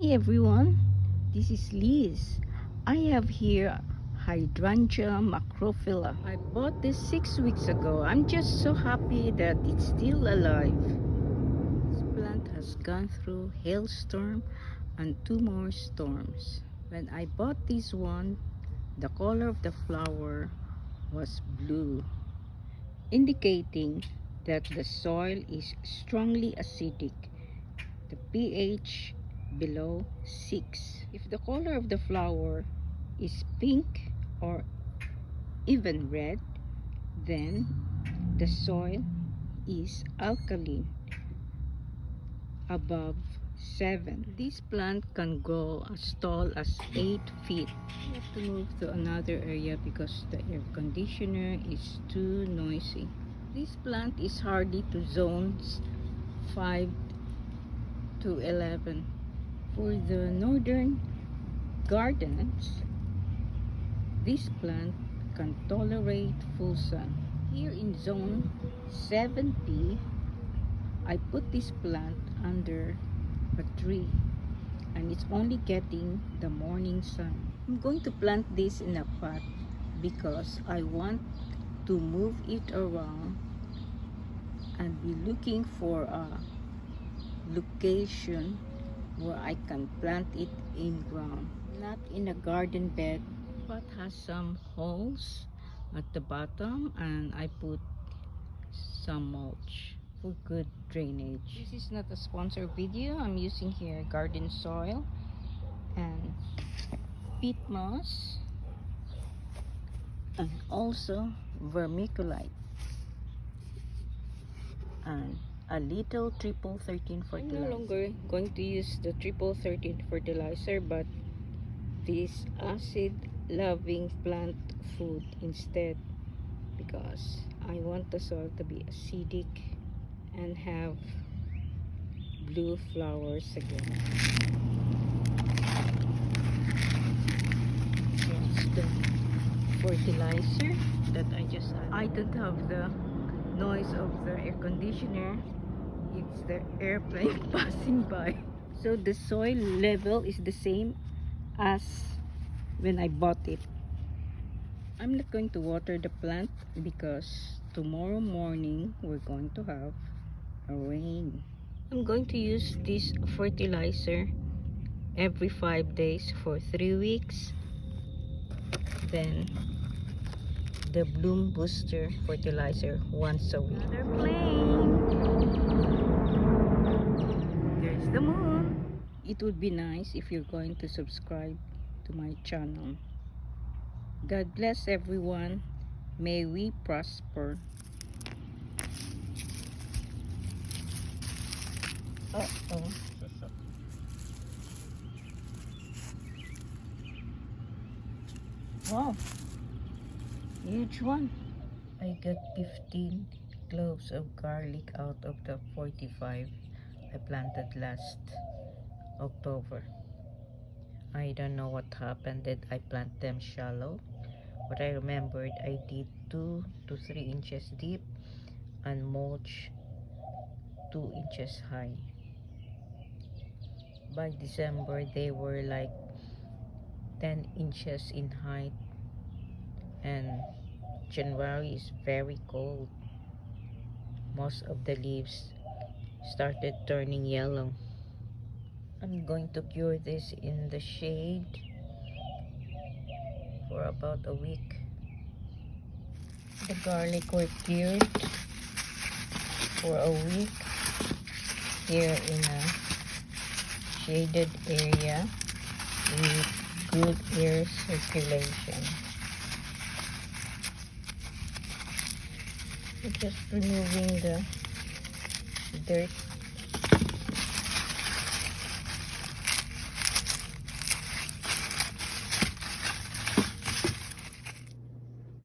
Hey everyone, this is Liz. I have here Hydrangea macrophylla. I bought this 6 weeks ago. I'm just so happy that it's still alive. This plant has gone through hailstorm and two more storms. When I bought this one, the color of the flower was blue, indicating that the soil is strongly acidic. The pH below 6. If the color of the flower is pink or even red, then the soil is alkaline above 7. This plant can grow as tall as 8 feet. We have to move to another area because the air conditioner is too noisy. This plant is hardy to zones 5 to 11. For the northern gardens, this plant can tolerate full sun. Here in zone 7P, I put this plant under a tree and it's only getting the morning sun. I'm going to plant this in a pot because I want to move it around and be looking for a location where I can plant it in ground, not in a garden bed. Pot has some holes at the bottom and I put some mulch for good drainage. This is not a sponsored video. I'm using here garden soil and peat moss and also vermiculite and a little triple 13 fertilizer. I'm no longer going to use the triple 13 fertilizer but this acid loving plant food instead, because I want the soil to be acidic and have blue flowers again. That's the fertilizer that I just added. I don't have the noise of the air conditioner. It's the airplane passing by. So the soil level is the same as when I bought it. I'm not going to water the plant because tomorrow morning we're going to have a rain. I'm going to use this fertilizer every 5 days for 3 weeks. Then the bloom booster fertilizer once a week. Another plane. There's the moon. It would be nice if you're going to subscribe to my channel. God bless everyone. May we prosper. Uh-oh. Wow. Huge one. I got 15 cloves of garlic out of the 45 I planted last October. I don't know what happened that I plant them shallow, but I remembered I did 2 to 3 inches deep and mulch 2 inches high. By December they were like 10 inches in height, and January is very cold. Most of the leaves started turning yellow. I'm going to cure this in the shade for about a week. The garlic were cured for a week here in a shaded area with good air circulation. I'm just removing the dirt